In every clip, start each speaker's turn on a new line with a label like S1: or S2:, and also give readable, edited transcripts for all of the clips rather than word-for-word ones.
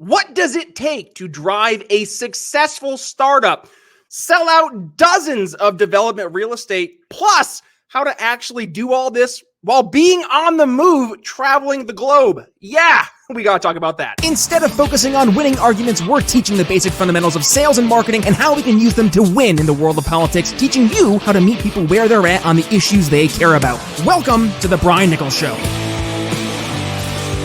S1: What does it take to drive a successful startup, sell out dozens of development real estate, plus how to actually do all this while being on the move, traveling the globe? Yeah, we got to talk about that.
S2: Instead of focusing on winning arguments, we're teaching the basic fundamentals of sales and marketing and how we can use them to win in the world of politics, teaching you how to meet people where they're at on the issues they care about. Welcome to the Brian Nichols Show.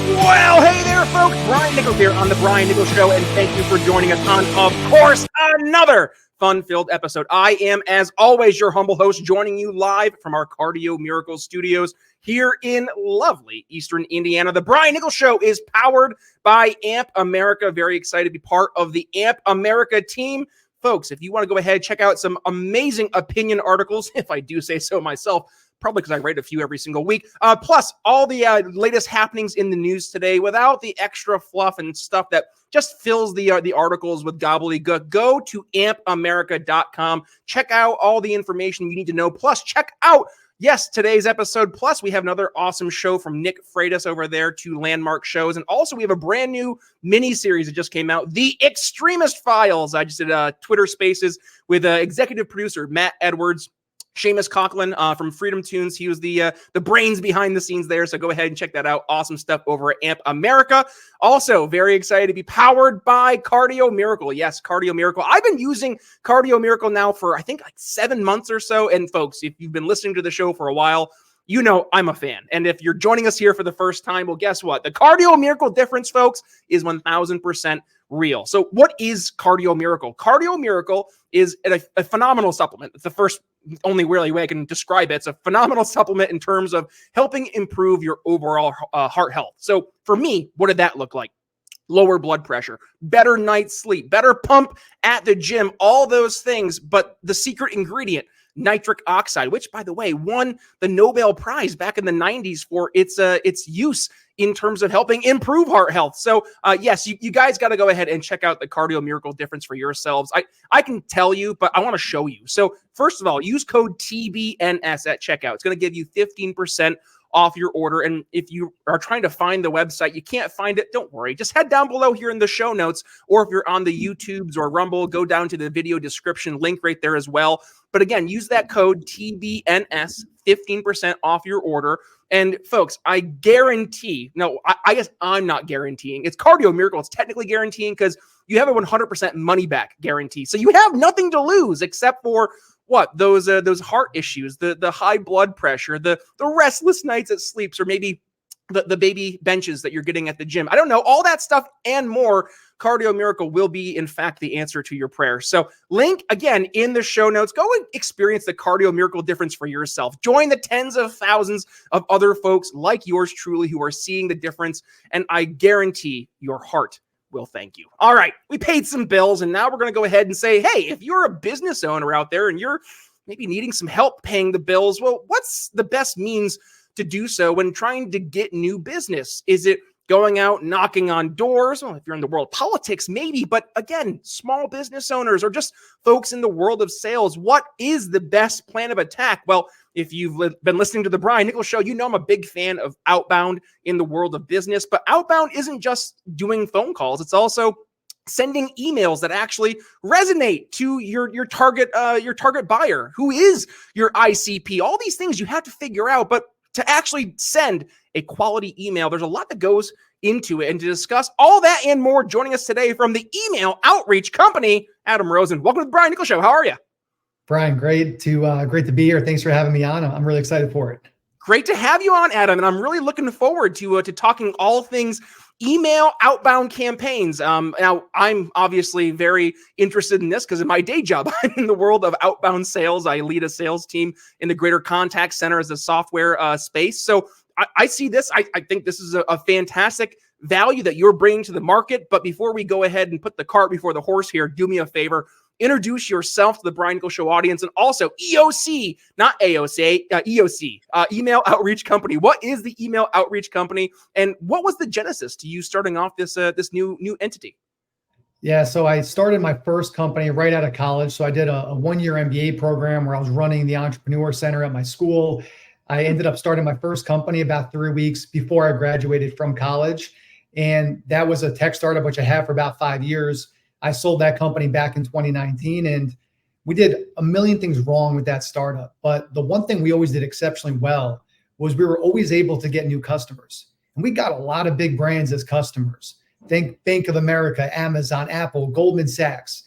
S1: Well, hey there, folks. Brian Nichols here on the Brian Nichols Show, and thank you for joining us on, of course, another fun-filled episode. I am, as always, your humble host, joining you live from our Cardio Miracle Studios here in lovely Eastern Indiana. The Brian Nichols Show is powered by AMP America. Very excited to be part of the AMP America team. Folks, if you want to go ahead, check out some amazing opinion articles, if I do say so myself, probably because I write a few every single week. Plus, all the latest happenings in the news today without the extra fluff and stuff that just fills the articles with gobbledygook. Go to ampamerica.com. Check out all the information you need to know. Plus, check out, yes, today's episode. Plus, we have another awesome show from Nick Freitas over there to Landmark Shows. And also, we have a brand new mini-series that just came out, The Extremist Files. I just did Twitter Spaces with executive producer Matt Edwards, Seamus Coughlin from Freedom Tunes. He was the brains behind the scenes there. So go ahead and check that out. Awesome stuff over at AMP America. Also, very excited to be powered by Cardio Miracle. Yes, Cardio Miracle. I've been using Cardio Miracle now for, I think, like 7 months or so. And folks, if you've been listening to the show for a while, you know I'm a fan. And if you're joining us here for the first time, well, guess what? The Cardio Miracle difference, folks, is 1,000% real. So what is Cardio Miracle? Cardio Miracle is a phenomenal supplement. It's the first only really way I can describe it. It's a phenomenal supplement in terms of helping improve your overall heart health. So for me, what did that look like? Lower blood pressure, better night's sleep, better pump at the gym, all those things. But the secret ingredient, nitric oxide, which, by the way, won the Nobel Prize back in the 90s for its use in terms of helping improve heart health. So yes, you guys got to go ahead and check out the Cardio Miracle difference for yourselves. I can tell you, but I want to show you. So first of all, use code TBNS at checkout. It's going to give you 15% off your order. And if you are trying to find the website, you can't find it, don't worry. Just head down below here in the show notes, or if you're on the YouTubes or Rumble, go down to the video description link right there as well. But again, use that code TBNS, 15% off your order. And folks, I guarantee, no, I guess I'm not guaranteeing. It's Cardio Miracle. It's technically guaranteeing because you have a 100% money back guarantee. So you have nothing to lose except for what? Those heart issues, the high blood pressure, the restless nights at sleeps, or maybe the baby benches that you're getting at the gym. I don't know, all that stuff and more. Cardio Miracle will be, in fact, the answer to your prayers. So link, again, in the show notes. Go and experience the Cardio Miracle difference for yourself. Join the tens of thousands of other folks like yours truly who are seeing the difference, and I guarantee your heart will thank you. All right, we paid some bills, and now we're going to go ahead and say, hey, if you're a business owner out there and you're maybe needing some help paying the bills, well, what's the best means to do so when trying to get new business? Is it going out, knocking on doors? Well, if you're in the world of politics, maybe. But again, small business owners or just folks in the world of sales, what is the best plan of attack? Well, if you've been listening to the Brian Nichols Show, you know I'm a big fan of Outbound in the world of business. But Outbound isn't just doing phone calls. It's also sending emails that actually resonate to your target buyer, who is your ICP. All these things you have to figure out, but to actually send a quality email, there's a lot that goes into it. And to discuss all that and more, joining us today from the email outreach company, Adam Rosen. Welcome to the Brian Nichols Show. How are you?
S3: Brian, great to be here. Thanks for having me on. I'm really excited for it.
S1: Great to have you on, Adam. And I'm really looking forward to talking all things email outbound campaigns. Now, I'm obviously very interested in this because of my day job. I'm in the world of outbound sales. I lead a sales team in the Greater Contact Center as a software space. So I see this. I think this is a fantastic value that you're bringing to the market. But before we go ahead and put the cart before the horse here, do me a favor. Introduce yourself to the Brian Nichols Show audience, and also EOC, not AOC, EOC, Email Outreach Company. What is the Email Outreach Company, and what was the genesis to you starting off this new entity?
S3: Yeah, so I started my first company right out of college. So I did a one-year MBA program where I was running the Entrepreneur Center at my school. I ended up starting my first company about 3 weeks before I graduated from college. And that was a tech startup, which I had for about 5 years. I sold that company back in 2019, and we did a million things wrong with that startup. But the one thing we always did exceptionally well was we were always able to get new customers. And we got a lot of big brands as customers. Think Bank of America, Amazon, Apple, Goldman Sachs.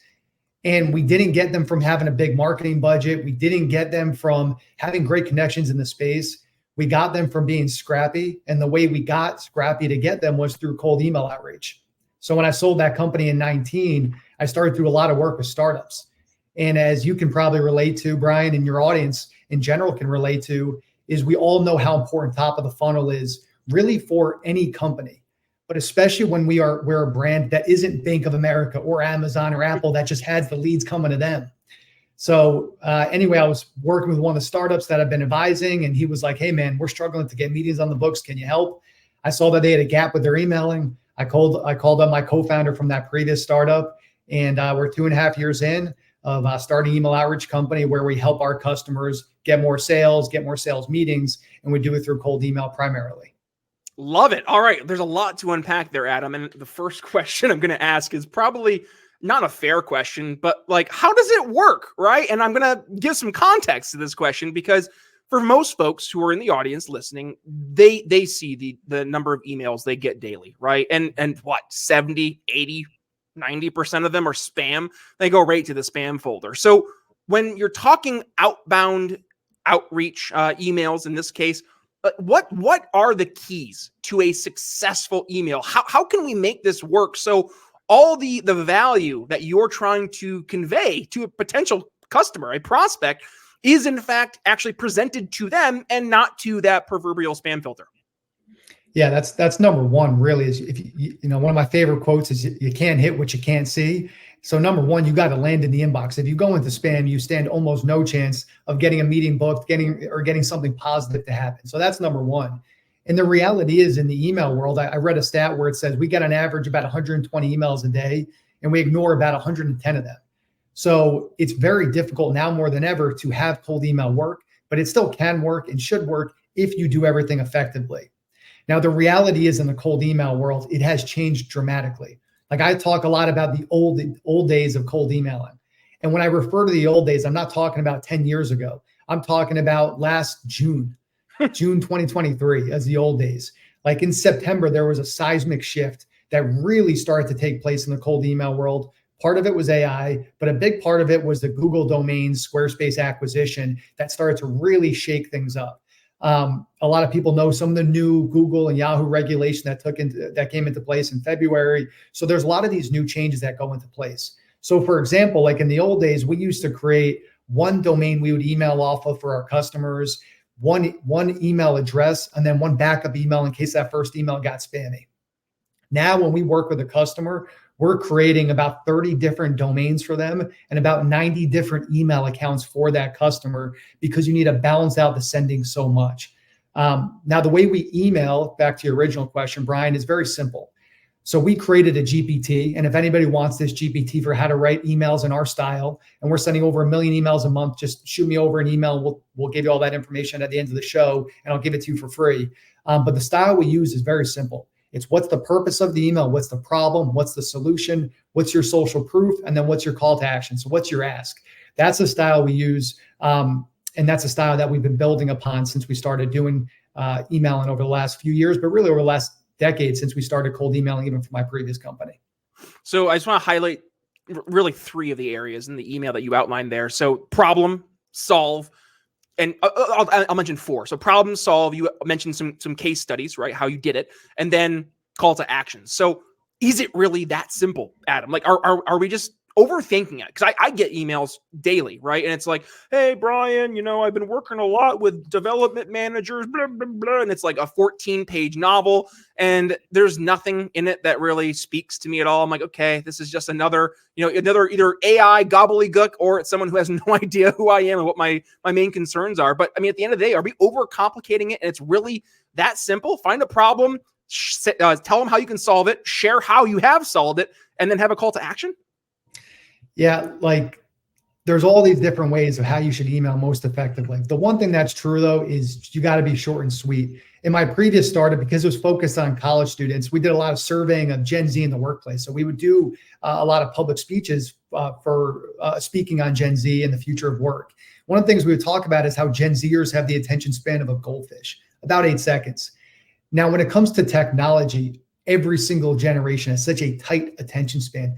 S3: And we didn't get them from having a big marketing budget. We didn't get them from having great connections in the space. We got them from being scrappy. And the way we got scrappy to get them was through cold email outreach. So when I sold that company in 19, I started through a lot of work with startups. And as you can probably relate to, Brian, and your audience in general can relate to, is we all know how important top of the funnel is really for any company. But especially when we're a brand that isn't Bank of America or Amazon or Apple that just has the leads coming to them. So anyway, I was working with one of the startups that I've been advising, and he was like, "Hey man, we're struggling to get meetings on the books. Can you help?" I saw that they had a gap with their emailing. I called up my co-founder from that previous startup, and we're 2.5 years in of starting email outreach company where we help our customers get more sales meetings, and we do it through cold email primarily.
S1: Love it. All right. There's a lot to unpack there, Adam. And the first question I'm going to ask is probably not a fair question, but like, how does it work? Right. And I'm going to give some context to this question because for most folks who are in the audience listening, they see the number of emails they get daily. Right. And what, 70, 80, 90% of them are spam. They go right to the spam folder. So when you're talking outbound outreach emails, in this case, what are the keys to a successful email? How can we make this work so all the value that you're trying to convey to a potential customer, a prospect, is in fact actually presented to them and not to that proverbial spam filter?
S3: Yeah, that's number one, really, is if you know, one of my favorite quotes is you can't hit what you can't see. So number one, you got to land in the inbox. If you go into spam, you stand almost no chance of getting a meeting booked, getting something positive to happen. So that's number one. And the reality is in the email world, I read a stat where it says we get on average about 120 emails a day, and we ignore about 110 of them. So it's very difficult now more than ever to have cold email work, but it still can work and should work if you do everything effectively. Now, the reality is in the cold email world, it has changed dramatically. Like I talk a lot about the old days of cold emailing. And when I refer to the old days, I'm not talking about 10 years ago. I'm talking about last June 2023 as the old days. Like in September, there was a seismic shift that really started to take place in the cold email world. Part of it was AI, but a big part of it was the Google domains Squarespace acquisition that started to really shake things up. A lot of people know some of the new Google and Yahoo regulation that came into place in February. So there's a lot of these new changes that go into place. So for example, like in the old days, we used to create one domain we would email off of for our customers, one email address, and then one backup email in case that first email got spammy. Now, when we work with a customer, we're creating about 30 different domains for them and about 90 different email accounts for that customer because you need to balance out the sending so much. Now, the way we email, back to your original question, Brian, is very simple. So we created a GPT, and if anybody wants this GPT for how to write emails in our style, and we're sending over 1 million emails a month, just shoot me over an email. We'll give you all that information at the end of the show, and I'll give it to you for free. But the style we use is very simple. It's what's the purpose of the email, what's the problem, what's the solution, what's your social proof, and then what's your call to action. So what's your ask? That's the style we use, and that's a style that we've been building upon since we started doing emailing over the last few years, but really over the last decade since we started cold emailing, even for my previous company.
S1: So I just want to highlight really 3 of the areas in the email that you outlined there. So problem, solve, and I'll mention 4. So problem, solve, you mentioned some case studies, right? How you did it, and then call to action. So is it really that simple, Adam? Like, are we just overthinking it? Because I get emails daily, right? And it's like, hey, Brian, I've been working a lot with development managers, blah, blah, blah. And it's like a 14-page novel, and there's nothing in it that really speaks to me at all. I'm like, okay, this is just another either AI gobbledygook, or it's someone who has no idea who I am and what my main concerns are. But I mean, at the end of the day, are we overcomplicating it? And it's really that simple. Find a problem, tell them how you can solve it, share how you have solved it, and then have a call to action.
S3: Yeah, like there's all these different ways of how you should email most effectively. The one thing that's true though is you got to be short and sweet. In my previous startup, because it was focused on college students, we did a lot of surveying of Gen Z in the workplace. So we would do a lot of public speeches for speaking on Gen Z and the future of work. One of the things we would talk about is how Gen Zers have the attention span of a goldfish, about 8 seconds. Now, when it comes to technology, every single generation has such a tight attention span,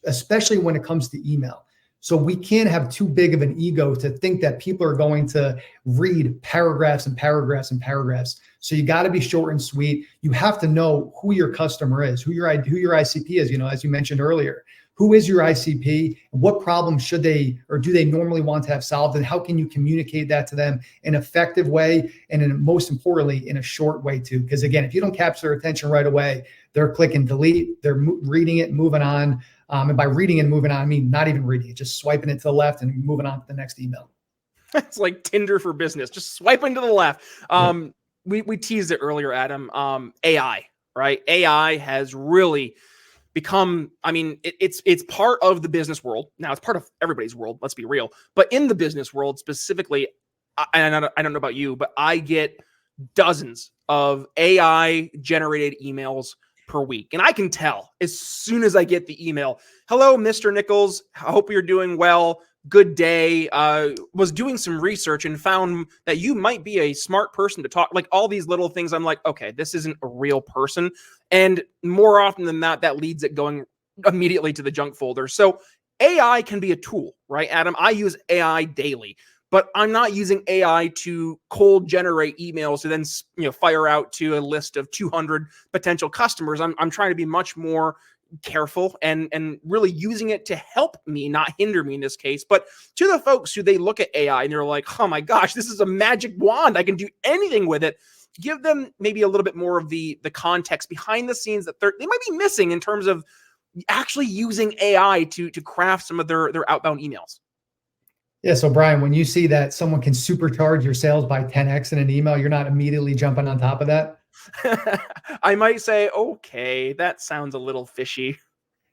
S3: especially when it comes to email. So we can't have too big of an ego to think that people are going to read paragraphs and paragraphs and paragraphs. So you got to be short and sweet. You have to know who your customer is, who your ICP is, as you mentioned earlier. Who is your ICP? What problems should they or do they normally want to have solved? And how can you communicate that to them in an effective way? And most importantly, in a short way too. Because again, if you don't capture their attention right away, they're clicking delete, they're reading it, moving on. And by reading and moving on, I mean not even reading it, just swiping it to the left and moving on to the next email.
S1: It's like Tinder for business, just swiping to the left. We teased it earlier, Adam. AI, right? AI has really become, I mean, it's part of the business world. Now it's part of everybody's world, let's be real. But in the business world specifically, I don't know about you, but I get dozens of AI generated emails per week. And I can tell as soon as I get the email, hello, Mr. Nichols, I hope you're doing well. Good day. Was doing some research and found that you might be a smart person to talk, like all these little things. I'm like, okay, this isn't a real person. And more often than not, that leads it going immediately to the junk folder. So AI can be a tool, right, Adam? I use AI daily, but I'm not using AI to cold generate emails to then, fire out to a list of 200 potential customers. I'm trying to be much more careful and really using it to help me, not hinder me in this case. But to the folks who they look at AI and they're like, oh my gosh, this is a magic wand, I can do anything with it. Give them maybe a little bit more of the context behind the scenes that they might be missing in terms of actually using AI to craft some of their outbound emails.
S3: Yeah. So Brian, when you see that someone can supercharge your sales by 10x in an email, you're not immediately jumping on top of that?
S1: I might say, okay, that sounds a little fishy.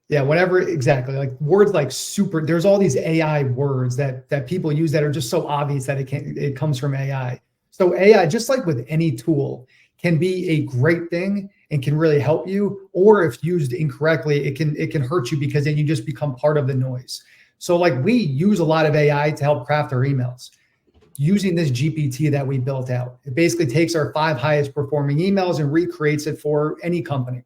S3: Yeah, whatever, exactly. Like words like super, there's all these AI words that people use that are just so obvious that it comes from AI. So AI, just like with any tool, can be a great thing and can really help you, or if used incorrectly, it can hurt you because then you just become part of the noise. So like we use a lot of AI to help craft our emails. Using this GPT that we built out, it basically takes our 5 highest performing emails and recreates it for any company.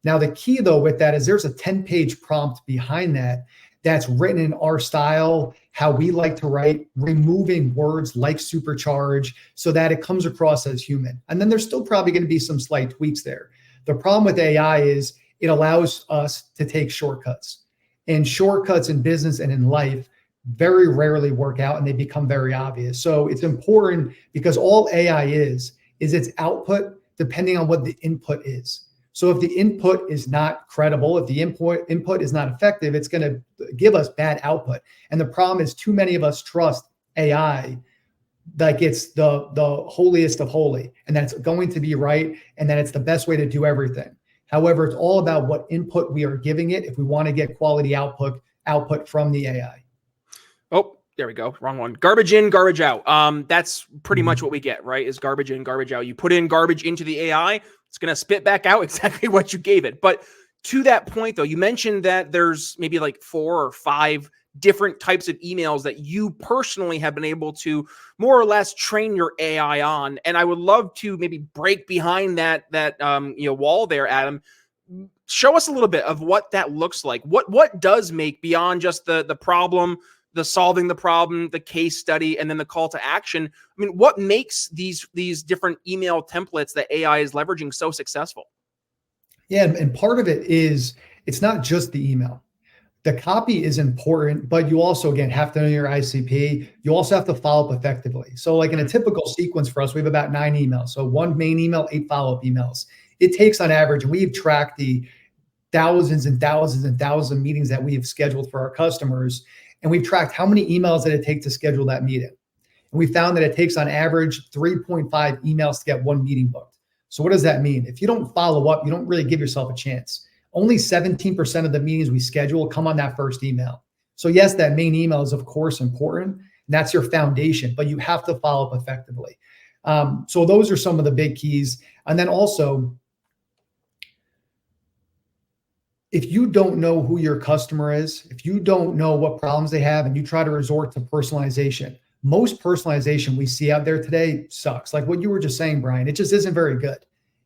S3: Now, the key though with that is there's a 10-page prompt behind that that's written in our style, how we like to write, removing words like supercharge so that it comes across as human. And then there's still probably going to be some slight tweaks there. The problem with AI is it allows us to take shortcuts. And shortcuts in business and in life very rarely work out and they become very obvious. So it's important because all AI is its output depending on what the input is. So if the input is not credible, if the input is not effective, it's going to give us bad output. And the problem is too many of us trust AI like it's the holiest of holy and that it's going to be right and that it's the best way to do everything. However, it's all about what input we are giving it if we want to get quality output from the AI.
S1: Oh, there we go. Wrong one. Garbage in, garbage out. That's pretty much what we get, right? Is garbage in, garbage out. You put in garbage into the AI, it's going to spit back out exactly what you gave it. But to that point, though, you mentioned that there's maybe like 4 or 5 different types of emails that you personally have been able to more or less train your AI on. And I would love to maybe break behind that wall there, Adam. Show us a little bit of what that looks like. What does make beyond just the problem, the solving the problem, the case study, and then the call to action? I mean, what makes these different email templates that AI is leveraging so successful?
S3: Yeah, and part of it is it's not just the email. The copy is important, but you also, again, have to know your ICP. You also have to follow up effectively. So like in a typical sequence for us, we have about 9 emails. So 1 main email, 8 follow-up emails. It takes on average, and we've tracked the thousands and thousands and thousands of meetings that we have scheduled for our customers. And we've tracked how many emails did it take to schedule that meeting. And we found that it takes on average 3.5 emails to get 1 meeting booked. So what does that mean? If you don't follow up, you don't really give yourself a chance. Only 17% of the meetings we schedule come on that first email. So yes, that main email is of course important. And that's your foundation, but you have to follow up effectively. So those are some of the big keys. And then also, if you don't know who your customer is, if you don't know what problems they have, and you try to resort to personalization, most personalization we see out there today sucks. Like what you were just saying, Brian, it just isn't very good.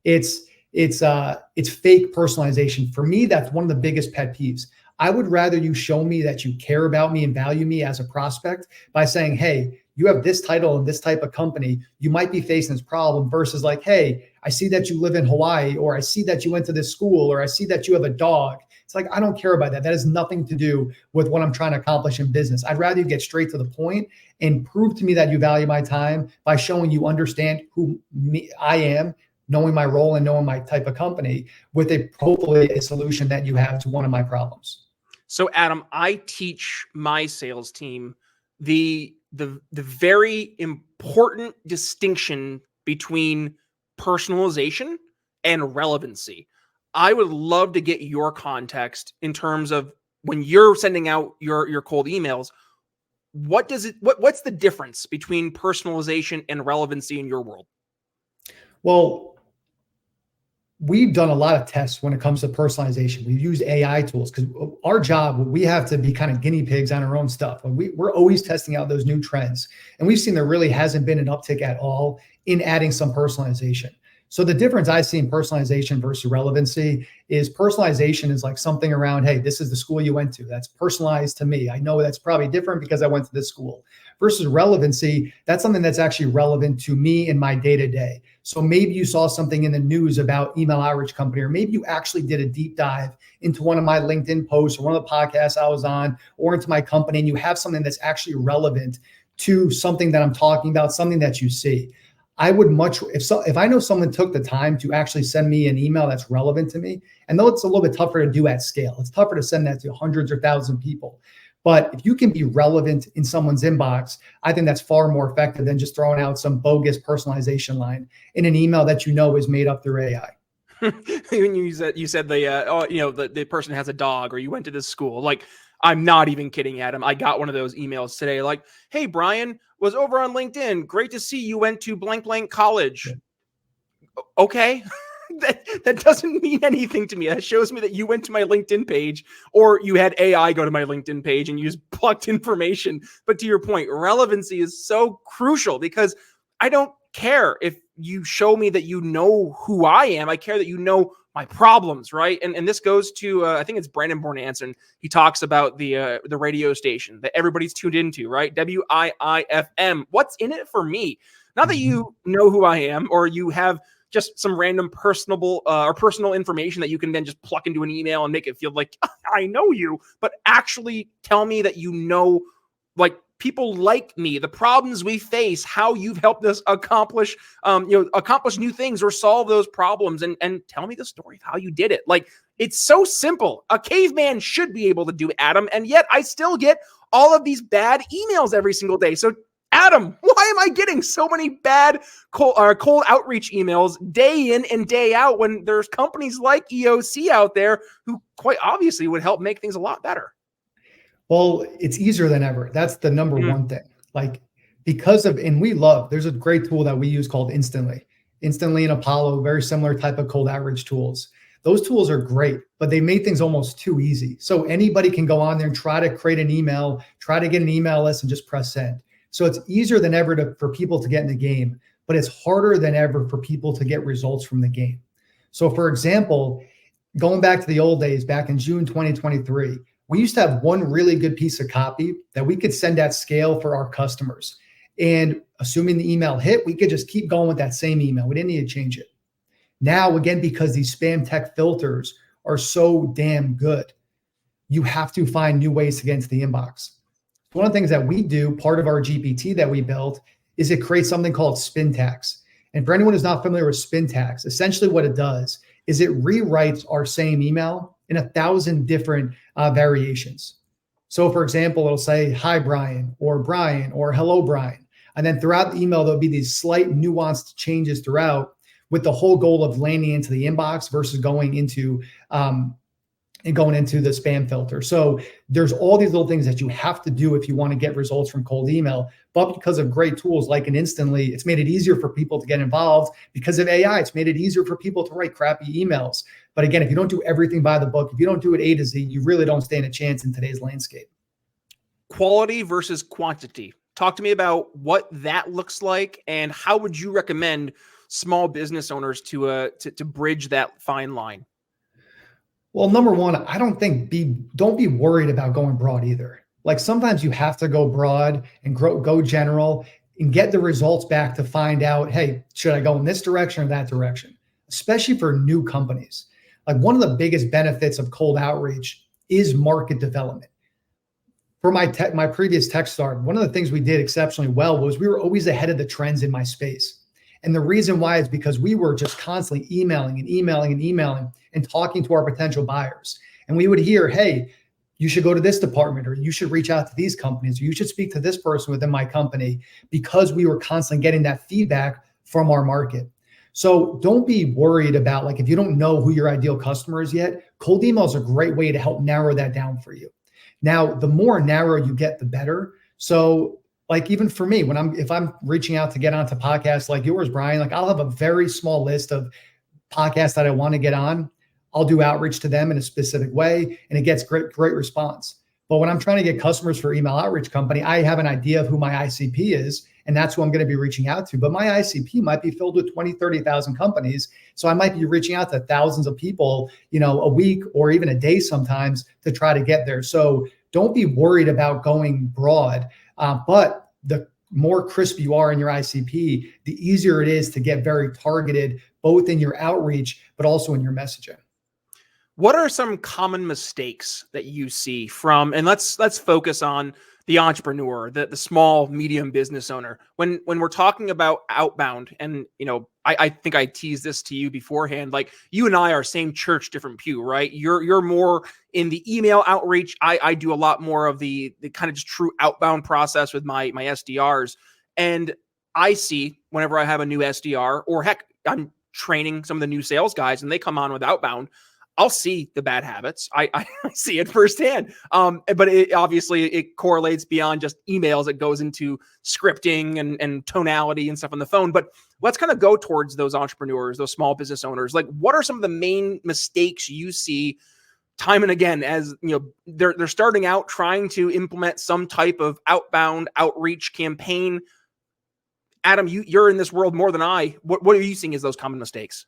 S3: It's fake personalization. For me, that's one of the biggest pet peeves. I would rather you show me that you care about me and value me as a prospect by saying, hey, you have this title and this type of company, you might be facing this problem, versus like, hey, I see that you live in Hawaii, or I see that you went to this school, or I see that you have a dog. It's like, I don't care about that. That has nothing to do with what I'm trying to accomplish in business. I'd rather you get straight to the point and prove to me that you value my time by showing you understand who I am, knowing my role and knowing my type of company, with hopefully a solution that you have to one of my problems.
S1: So Adam, I teach my sales team the very important distinction between personalization and relevancy. I would love to get your context in terms of when you're sending out your cold emails, what's the difference between personalization and relevancy in your world?
S3: Well, we've done a lot of tests when it comes to personalization. We've used AI tools because our job, we have to be kind of guinea pigs on our own stuff. We're always testing out those new trends. And we've seen there really hasn't been an uptick at all in adding some personalization. So the difference I see in personalization versus relevancy is personalization is like something around, hey, this is the school you went to. That's personalized to me. I know that's probably different because I went to this school. Versus relevancy, that's something that's actually relevant to me in my day-to-day. So maybe you saw something in the news about email outreach company, or maybe you actually did a deep dive into one of my LinkedIn posts or one of the podcasts I was on, or into my company, and you have something that's actually relevant to something that I'm talking about, something that you see. I would if I know someone took the time to actually send me an email that's relevant to me, and though it's a little bit tougher to do at scale, it's tougher to send that to hundreds or thousands of people. But if you can be relevant in someone's inbox, I think that's far more effective than just throwing out some bogus personalization line in an email that you know is made up through AI.
S1: When you said the person has a dog, or you went to this school, like, I'm not even kidding, Adam. I got one of those emails today, like, hey, Brian, was over on LinkedIn. Great to see you went to blank blank college. Yeah. Okay. that doesn't mean anything to me. That shows me that you went to my LinkedIn page, or you had AI go to my LinkedIn page and you just plucked information. But to your point, relevancy is so crucial, because I don't care if you show me that you know who I am. I care that you know my problems, right? And this goes to, I think it's Brandon Bornanson. He talks about the radio station that everybody's tuned into, right? WIIFM. What's in it for me? Not that you know who I am, or you have just some random personal information that you can then just pluck into an email and make it feel like I know you, but actually tell me that you know, like, people like me, the problems we face, how you've helped us accomplish new things or solve those problems, and tell me the story of how you did it. Like, it's so simple. A caveman should be able to do, Adam, and yet I still get all of these bad emails every single day. So, Adam, why am I getting so many bad cold outreach emails day in and day out when there's companies like EOC out there who quite obviously would help make things a lot better?
S3: Well, it's easier than ever. That's the number one thing. Like, there's a great tool that we use called Instantly and Apollo, very similar type of cold outreach tools. Those tools are great, but they made things almost too easy. So anybody can go on there and try to create an email, try to get an email list and just press send. So it's easier than ever for people to get in the game, but it's harder than ever for people to get results from the game. So for example, going back to the old days, back in June 2023, we used to have one really good piece of copy that we could send at scale for our customers. And assuming the email hit, we could just keep going with that same email. We didn't need to change it. Now, again, because these spam tech filters are so damn good, you have to find new ways to get into the inbox. One of the things that we do, part of our GPT that we built, is it creates something called spin tags. And for anyone who's not familiar with spin tags, essentially what it does is it rewrites our same email in 1,000 different variations. So for example, it'll say, hi, Brian, or hello, Brian. And then throughout the email, there'll be these slight nuanced changes throughout, with the whole goal of landing into the inbox versus going into and going into the spam filter. So there's all these little things that you have to do if you want to get results from cold email. But because of great tools like an Instantly, it's made it easier for people to get involved. Because of AI, it's made it easier for people to write crappy emails. But again, if you don't do everything by the book, if you don't do it A to Z, you really don't stand a chance in today's landscape.
S1: Quality versus quantity. Talk to me about what that looks like, and how would you recommend small business owners to bridge that fine line?
S3: Well, number one, I don't be worried about going broad either. Like sometimes you have to go broad and go general and get the results back to find out, hey, should I go in this direction or that direction? Especially for new companies. Like one of the biggest benefits of cold outreach is market development. For my previous tech start, one of the things we did exceptionally well was we were always ahead of the trends in my space. And the reason why is because we were just constantly emailing and talking to our potential buyers. And we would hear, hey, you should go to this department, or you should reach out to these companies, or you should speak to this person within my company, because we were constantly getting that feedback from our market. So don't be worried about, like, if you don't know who your ideal customer is yet, cold email is a great way to help narrow that down for you. Now, the more narrow you get, the better. So like even for me, if I'm reaching out to get onto podcasts like yours, Brian, like I'll have a very small list of podcasts that I want to get on. I'll do outreach to them in a specific way, and it gets great response. But when I'm trying to get customers for email outreach company, I have an idea of who my ICP is, and that's who I'm going to be reaching out to. But my ICP might be filled with 20, 30,000 companies. So I might be reaching out to thousands of people, a week or even a day sometimes to try to get there. So don't be worried about going broad. But the more crisp you are in your ICP, the easier it is to get very targeted, both in your outreach, but also in your messaging.
S1: What are some common mistakes that you see from, and let's focus on the entrepreneur, the small, medium business owner. When we're talking about outbound, and I think I teased this to you beforehand, like you and I are same church, different pew, right? You're more in the email outreach. I do a lot more of the kind of just true outbound process with my SDRs. And I see whenever I have a new SDR, or heck, I'm training some of the new sales guys and they come on with outbound, I'll see the bad habits. I see it firsthand. But it correlates beyond just emails. It goes into scripting and tonality and stuff on the phone. But let's kind of go towards those entrepreneurs, those small business owners. Like, what are some of the main mistakes you see time and again as they're starting out trying to implement some type of outbound outreach campaign? Adam, you're in this world more than I. What are you seeing as those common mistakes?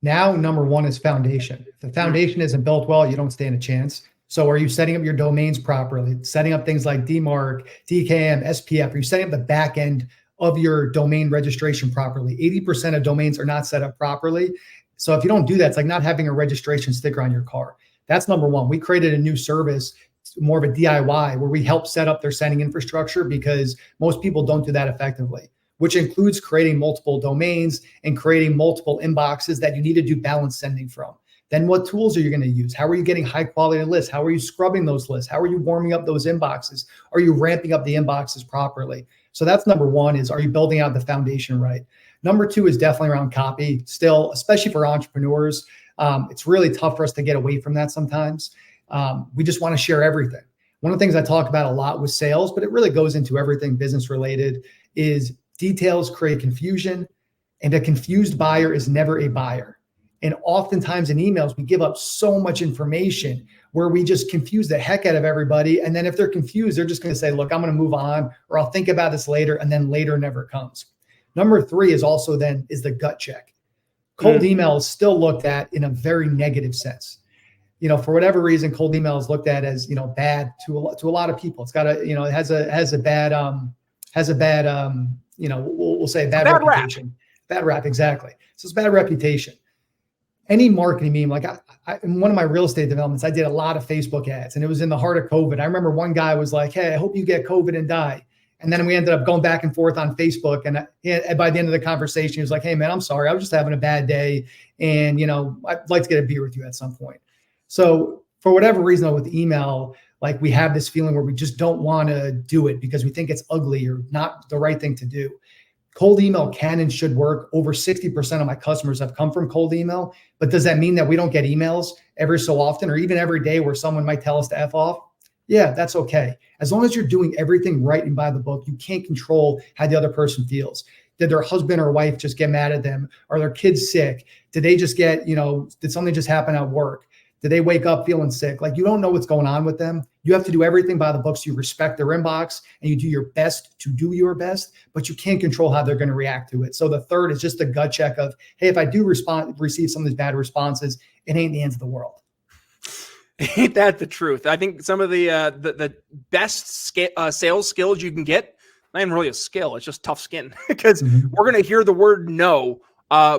S3: Now, number one is foundation. If the foundation isn't built well, you don't stand a chance. So are you setting up your domains properly? Setting up things like DMARC, DKM, SPF? Are you setting up the back end of your domain registration properly? 80% of domains are not set up properly. So if you don't do that, it's like not having a registration sticker on your car. That's number one. We created a new service, more of a DIY, where we help set up their sending infrastructure, because most people don't do that effectively, which includes creating multiple domains and creating multiple inboxes that you need to do balance sending from. Then what tools are you going to use? How are you getting high quality lists? How are you scrubbing those lists? How are you warming up those inboxes? Are you ramping up the inboxes properly? So that's number one, is are you building out the foundation right? Number two is definitely around copy. Still, especially for entrepreneurs, it's really tough for us to get away from that sometimes. We just want to share everything. One of the things I talk about a lot with sales, but it really goes into everything business related, is details create confusion, and a confused buyer is never a buyer. And oftentimes in emails, we give up so much information where we just confuse the heck out of everybody. And then if they're confused, they're just going to say, look, I'm going to move on, or I'll think about this later. And then later never comes. Number three is the gut check. Cold email is still looked at in a very negative sense. For whatever reason, cold email is looked at as, bad to a lot of people. It's got it has a bad we'll say bad reputation. Bad rap, exactly. So it's bad reputation. Any marketing meme, like in one of my real estate developments, I did a lot of Facebook ads, and it was in the heart of COVID. I remember one guy was like, hey, I hope you get COVID and die. And then we ended up going back and forth on Facebook. And by the end of the conversation, he was like, hey, man, I'm sorry. I was just having a bad day. And, I'd like to get a beer with you at some point. So for whatever reason, with email, like we have this feeling where we just don't want to do it because we think it's ugly or not the right thing to do. Cold email can and should work. Over 60% of my customers have come from cold email. But does that mean that we don't get emails every so often or even every day where someone might tell us to F off? Yeah, that's okay. As long as you're doing everything right and by the book, you can't control how the other person feels. Did their husband or wife just get mad at them? Are their kids sick? Did they just get, did something just happen at work? Did they wake up feeling sick? Like, you don't know what's going on with them. You have to do everything by the books. You respect their inbox and you do your best to do your best, but you can't control how they're going to react to it. So the third is just a gut check of, hey, if I do receive some of these bad responses, it ain't the end of the world.
S1: Ain't that the truth? I think some of the best sales skills you can get, not even really a skill, it's just tough skin, because we're going to hear the word no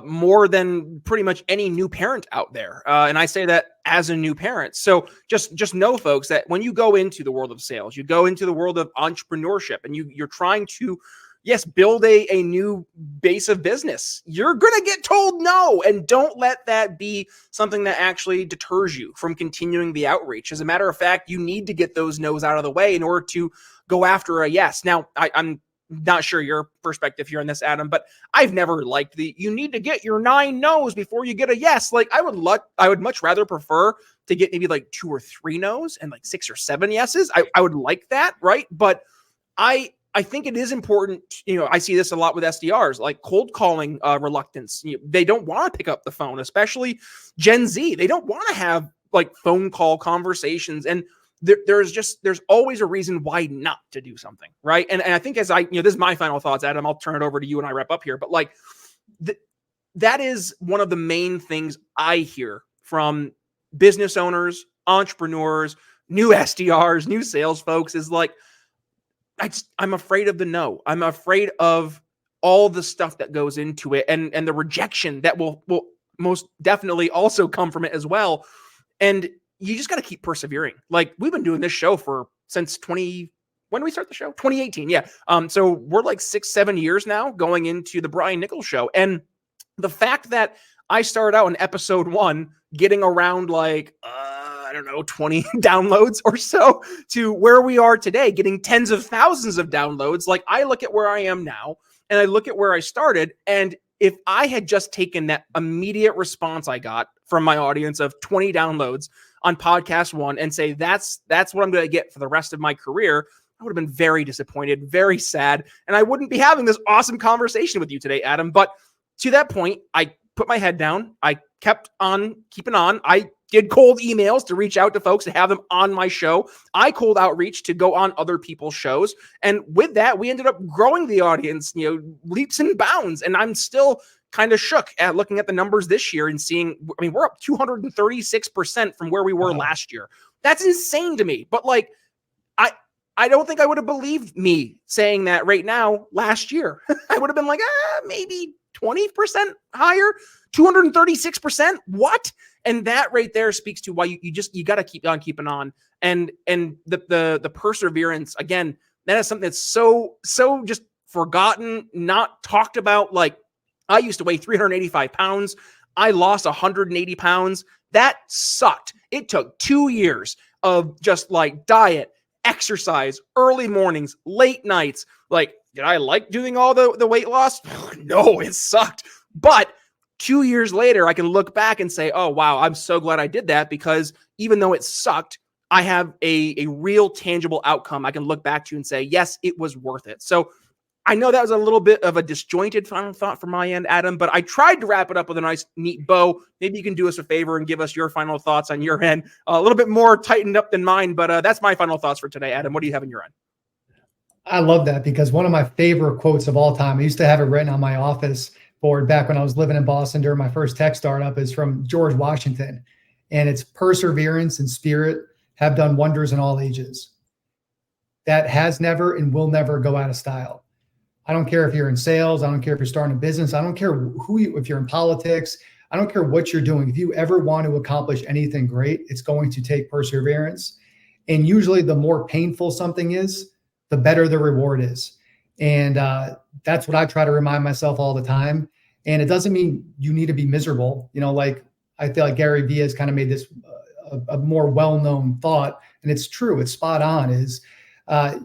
S1: more than pretty much any new parent out there. And I say that as a new parent. So just know, folks, that when you go into the world of sales, you go into the world of entrepreneurship, and you're trying to, yes, build a new base of business, you're going to get told no. And don't let that be something that actually deters you from continuing the outreach. As a matter of fact, you need to get those no's out of the way in order to go after a yes. Now, I'm not sure your perspective here on this, Adam, but I've never liked you need to get your 9 no's before you get a yes. Like, I would much rather prefer to get maybe like 2 or 3 no's and like 6 or 7 yeses. I would like that, right? But I think it is important. I see this a lot with SDRs, like cold calling reluctance. They don't want to pick up the phone, especially Gen Z. They don't want to have like phone call conversations. And there's always a reason why not to do something, right? And I think this is my final thoughts, Adam. I'll turn it over to you and I wrap up here. But like that is one of the main things I hear from business owners, entrepreneurs, new SDRs, new sales folks is like, I'm afraid of the no. I'm afraid of all the stuff that goes into it and the rejection that will most definitely also come from it as well. And you just got to keep persevering. Like, we've been doing this show since when did we start the show? 2018. Yeah. So we're like 6-7 years now going into the Brian Nichols Show. And the fact that I started out in episode 1 getting around like, 20 downloads or so to where we are today, getting tens of thousands of downloads. Like, I look at where I am now and I look at where I started. And if I had just taken that immediate response I got from my audience of 20 downloads on podcast 1 and say, that's what I'm going to get for the rest of my career, I would have been very disappointed, very sad. And I wouldn't be having this awesome conversation with you today, Adam. But to that point, I put my head down. I kept on keeping on. I did cold emails to reach out to folks to have them on my show. I cold outreach to go on other people's shows. And with that, we ended up growing the audience, leaps and bounds. And I'm still kind of shook at looking at the numbers this year and seeing, we're up 236% from where we were last year. That's insane to me. But like, I don't think I would have believed me saying that right now last year. I would have been like, maybe 20% higher, 236%. What? And that right there speaks to why you got to keep on keeping on. And the perseverance, again, that is something that's so just forgotten, not talked about. Like, I used to weigh 385 pounds. I lost 180 pounds. That sucked. It took 2 years of just like diet, exercise, early mornings, late nights. Like, did I like doing all the weight loss? No, it sucked. But 2 years later, I can look back and say, oh, wow, I'm so glad I did that, because even though it sucked, I have a real tangible outcome I can look back to and say, yes, it was worth it. So I know that was a little bit of a disjointed final thought from my end, Adam, but I tried to wrap it up with a nice, neat bow. Maybe you can do us a favor and give us your final thoughts on your end. A little bit more tightened up than mine, but that's my final thoughts for today. Adam, what do you have on your end?
S3: I love that, because one of my favorite quotes of all time, I used to have it written on my office board back when I was living in Boston during my first tech startup, is from George Washington. And it's perseverance and spirit have done wonders in all ages. That has never and will never go out of style. I don't care if you're in sales. I don't care if you're starting a business. I don't care if you're in politics. I don't care what you're doing. If you ever want to accomplish anything great, it's going to take perseverance. And usually the more painful something is, the better the reward is. And that's what I try to remind myself all the time. And it doesn't mean you need to be miserable. Like, I feel like Gary Vee has kind of made this a more well-known thought, and it's true. It's spot on, is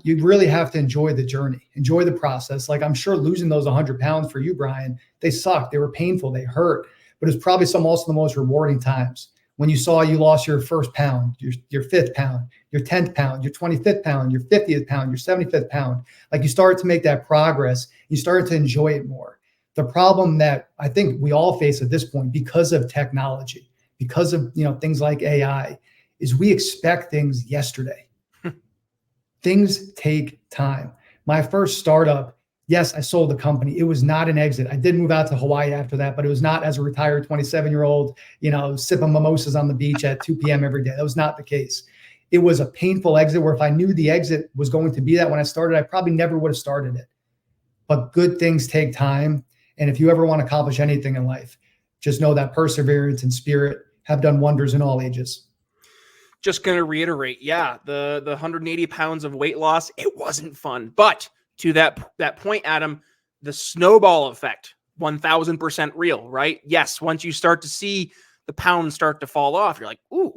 S3: you really have to enjoy the journey, enjoy the process. Like, I'm sure losing those 100 pounds for you, Brian, they sucked. They were painful. They hurt, but it's probably also the most rewarding times when you saw you lost your first pound, your fifth pound, your 10th pound, your 25th pound, your 50th pound, your 75th pound. Like, you started to make that progress. You started to enjoy it more. The problem that I think we all face at this point, because of technology, because of things like AI, is we expect things yesterday. Things take time. My first startup, yes, I sold the company. It was not an exit. I did move out to Hawaii after that, but it was not as a retired 27-year-old, sipping mimosas on the beach at 2 p.m. every day. That was not the case. It was a painful exit where if I knew the exit was going to be that when I started, I probably never would have started it. But good things take time. And if you ever want to accomplish anything in life, just know that perseverance and spirit have done wonders in all ages.
S1: Just going to reiterate, yeah, the 180 pounds of weight loss, it wasn't fun. But to that point, Adam, the snowball effect, 1000% real, right? Yes, once you start to see the pounds start to fall off, you're like, ooh,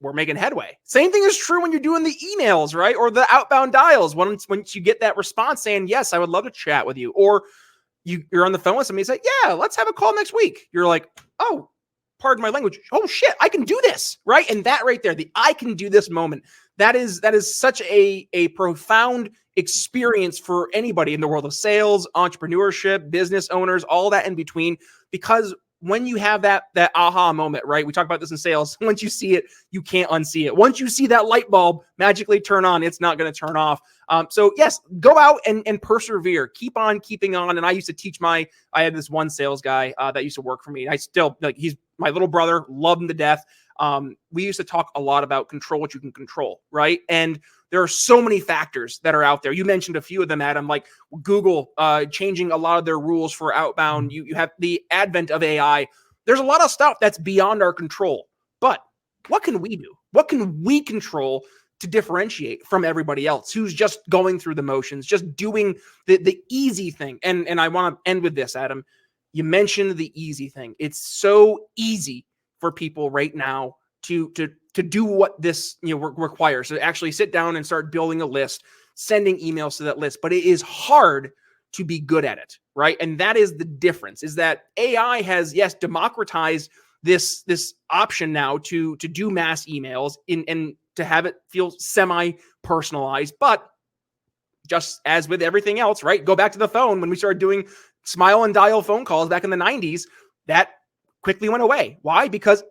S1: we're making headway. Same thing is true when you're doing the emails, right? Or the outbound dials. Once you get that response saying, yes, I would love to chat with you. Or you're on the phone with somebody, say, yeah, let's have a call next week. You're like, oh, pardon my language. Oh shit, I can do this, right? And that right there, the I can do this moment, that is such a profound experience for anybody in the world of sales, entrepreneurship, business owners, all that in between. Because when you have that aha moment, right? We talk about this in sales. Once you see it, you can't unsee it. Once you see that light bulb magically turn on, it's not going to turn off. So yes, go out and persevere. Keep on keeping on. And I used to teach I had this one sales guy that used to work for me. And I still, he's my little brother, love him to death. We used to talk a lot about control what you can control, right? And there are so many factors that are out there. You mentioned a few of them, Adam, like Google changing a lot of their rules for outbound. You have the advent of AI. There's a lot of stuff that's beyond our control. But what can we do? What can we control to differentiate from everybody else who's just going through the motions, just doing the easy thing? And I want to end with this, Adam. You mentioned the easy thing. It's so easy for people right now to do what this requires. So actually sit down and start building a list, sending emails to that list. But it is hard to be good at it, right? And that is the difference, is that AI has, yes, democratized this option now to do mass emails and to have it feel semi-personalized. But just as with everything else, right? Go back to the phone. When we started doing smile and dial phone calls back in the 90s, that quickly went away. Why? Because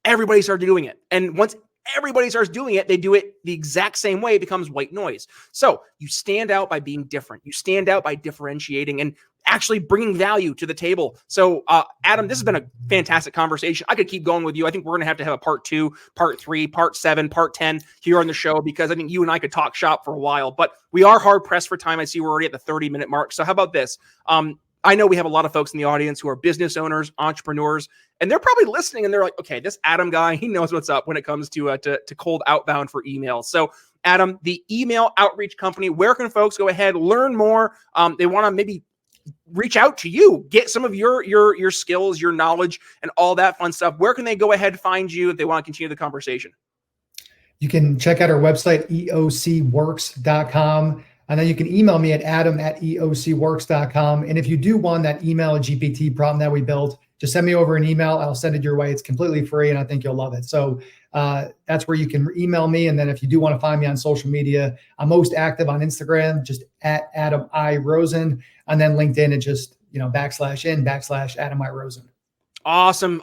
S1: everybody started doing it. And once everybody starts doing it, they do it the exact same way. It becomes white noise. So you stand out by being different. You stand out by differentiating and actually bringing value to the table. So Adam, this has been a fantastic conversation. I could keep going with you. I think we're going to have a part 2, part 3, part 7, part 10 here on the show, because I think you and I could talk shop for a while, but we are hard pressed for time. I see we're already at the 30-minute mark. So how about this? I know we have a lot of folks in the audience who are business owners, entrepreneurs, and they're probably listening and they're like, okay, this Adam guy, he knows what's up when it comes to cold outbound for emails. So Adam, the email outreach company, where can folks go ahead, learn more? They want to maybe reach out to you, get some of your skills, your knowledge, and all that fun stuff. Where can they go ahead and find you if they want to continue the conversation?
S3: You can check out our website, eocworks.com. And then you can email me at adam@eocworks.com. And if you do want that email GPT problem that we built, just send me over an email. I'll send it your way. It's completely free, and I think you'll love it. So that's where you can email me. And then if you do want to find me on social media, I'm most active on Instagram, just at Adam I. Rosen. And then LinkedIn, it just, /Adam I. Rosen.
S1: Awesome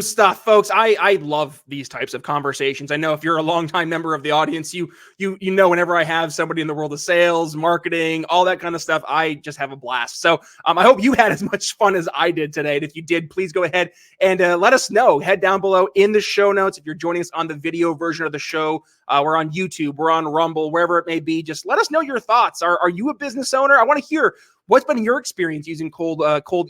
S1: stuff, folks. I love these types of conversations. I know if you're a longtime member of the audience, you know, whenever I have somebody in the world of sales, marketing, all that kind of stuff, I just have a blast. So I hope you had as much fun as I did today. And if you did, please go ahead and let us know. Head down below in the show notes. If you're joining us on the video version of the show, we're on YouTube, we're on Rumble, wherever it may be. Just let us know your thoughts. Are you a business owner? I want to hear what's been your experience using cold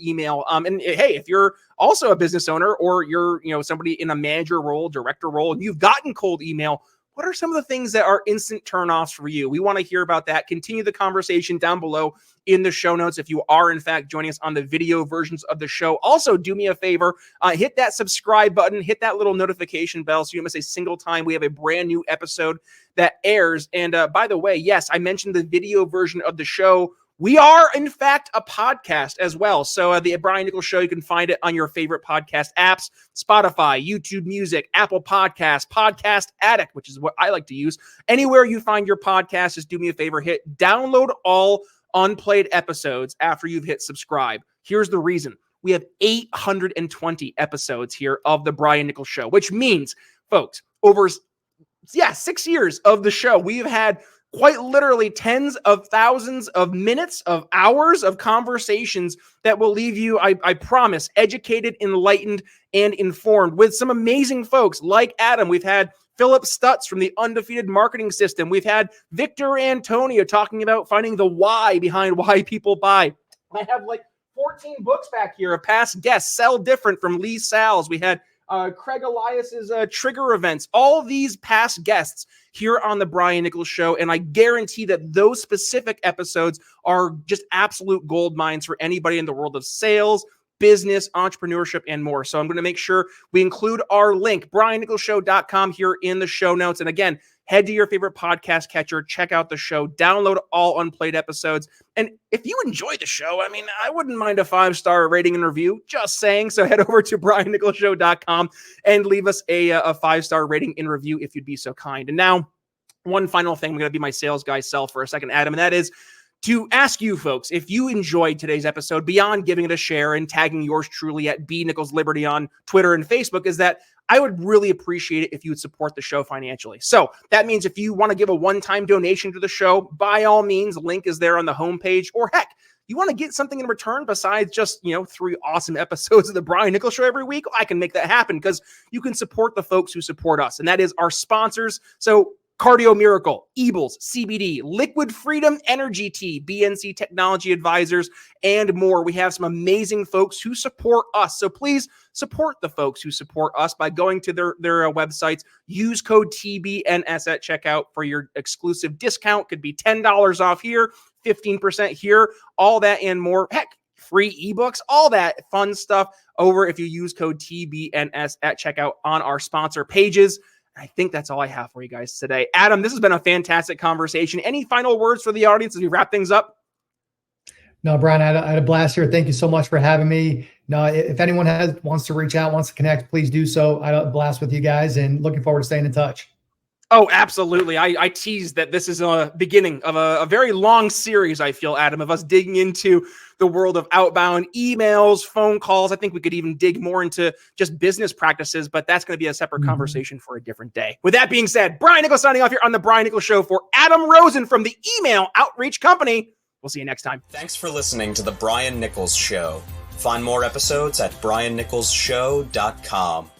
S1: email. And hey, if you're also a business owner or you're somebody in a manager role, director role, and you've gotten cold email, what are some of the things that are instant turnoffs for you? We want to hear about that. Continue the conversation down below in the show notes if you are, in fact, joining us on the video versions of the show. Also, do me a favor, hit that subscribe button, hit that little notification bell so you don't miss a single time we have a brand new episode that airs. And by the way, yes, I mentioned the video version of the show. We are, in fact, a podcast as well. So the Brian Nichols Show, you can find it on your favorite podcast apps, Spotify, YouTube Music, Apple Podcasts, Podcast Addict, which is what I like to use. Anywhere you find your podcast, just do me a favor, hit download all unplayed episodes after you've hit subscribe. Here's the reason. We have 820 episodes here of the Brian Nichols Show, which means, folks, over 6 years of the show, we've had quite literally tens of thousands of minutes, of hours of conversations that will leave you, I promise, educated, enlightened, and informed with some amazing folks like Adam. We've had Philip Stutz from the Undefeated Marketing System. We've had Victor Antonio talking about finding the why behind why people buy. I have like 14 books back here of past guests. Sell Different from Lee Salz. We had Craig Elias's Trigger Events. All of these past guests here on the Brian Nichols Show, and I guarantee that those specific episodes are just absolute gold mines for anybody in the world of sales, business, entrepreneurship, and more. So I'm going to make sure we include our link, briannicholsshow.com, here in the show notes. And again, head to your favorite podcast catcher, check out the show, download all unplayed episodes. And if you enjoy the show, I mean, I wouldn't mind a 5-star rating and review, just saying. So head over to briannicholsshow.com and leave us a 5-star rating and review if you'd be so kind. And now, one final thing, I'm going to be my sales guy self for a second, Adam, and that is to ask you folks, if you enjoyed today's episode, beyond giving it a share and tagging yours truly at bnicholsliberty on Twitter and Facebook, is that I would really appreciate it if you would support the show financially. So that means if you want to give a one-time donation to the show, by all means, link is there on the homepage. Or heck, you want to get something in return besides just, 3 awesome episodes of the Brian Nichols Show every week? I can make that happen because you can support the folks who support us, and that is our sponsors. So Cardio Miracle, Ebles, CBD, Liquid Freedom Energy Tea, BNC Technology Advisors, and more. We have some amazing folks who support us. So please support the folks who support us by going to their websites. Use code TBNS at checkout for your exclusive discount. Could be $10 off here, 15% here, all that and more. Heck, free ebooks, all that fun stuff over if you use code TBNS at checkout on our sponsor pages. I think that's all I have for you guys today. Adam, this has been a fantastic conversation. Any final words for the audience as we wrap things up?
S3: No, Brian, I had a blast here. Thank you so much for having me. No, if anyone wants to reach out, wants to connect, please do so. I had a blast with you guys and looking forward to staying in touch.
S1: Oh, absolutely. I teased that this is a beginning of a very long series, I feel, Adam, of us digging into the world of outbound emails, phone calls. I think we could even dig more into just business practices, but that's going to be a separate conversation for a different day. With that being said, Brian Nichols signing off here on the Brian Nichols Show for Adam Rosen from the Email Outreach Company. We'll see you next time.
S4: Thanks for listening to the Brian Nichols Show. Find more episodes at briannicholsshow.com.